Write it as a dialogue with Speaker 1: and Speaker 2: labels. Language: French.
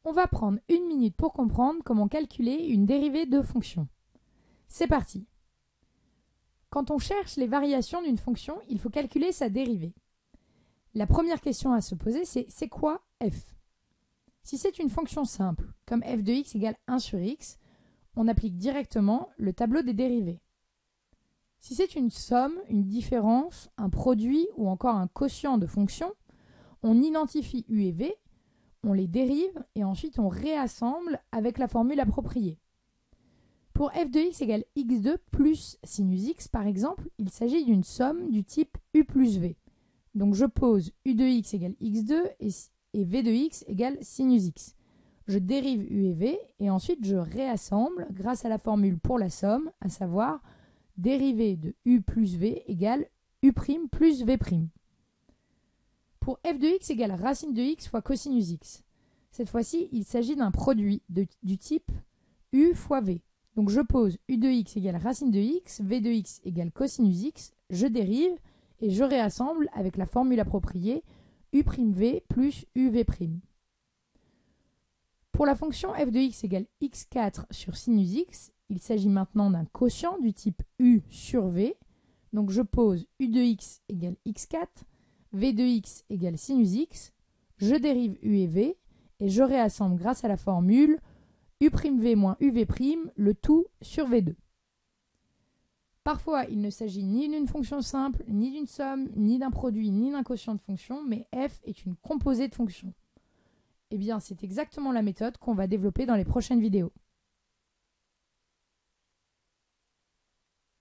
Speaker 1: On va prendre 1 minute pour comprendre comment calculer une dérivée de fonction. C'est parti. Quand on cherche les variations d'une fonction, il faut calculer sa dérivée. La première question à se poser, c'est quoi f? Si c'est une fonction simple, comme f de x égale 1 sur x, on applique directement le tableau des dérivées. Si c'est une somme, une différence, un produit ou encore un quotient de fonctions, on identifie u et v, on les dérive et ensuite on réassemble avec la formule appropriée. Pour f de x égale x2 plus sinus x, par exemple, il s'agit d'une somme du type u plus v. Donc je pose u de x égale x2 et v de x égale sinus x. Je dérive u et v et ensuite je réassemble grâce à la formule pour la somme, à savoir dérivée de u plus v égale u' plus v'. Pour f de x égale racine de x fois cosinus x. Cette fois-ci, il s'agit d'un produit du type u fois v. Donc je pose u de x égale racine de x, v de x égale cosinus x, je dérive et je réassemble avec la formule appropriée u'v plus uv'. Pour la fonction f de x égale x4 sur sinus x, il s'agit maintenant d'un quotient du type u sur v. Donc je pose u de x égale x4, v de x égale sinus x, je dérive u et v et je réassemble grâce à la formule u'v moins uv', le tout sur v2. Parfois, il ne s'agit ni d'une fonction simple, ni d'une somme, ni d'un produit, ni d'un quotient de fonction, mais f est une composée de fonctions. Eh bien, c'est exactement la méthode qu'on va développer dans les prochaines vidéos.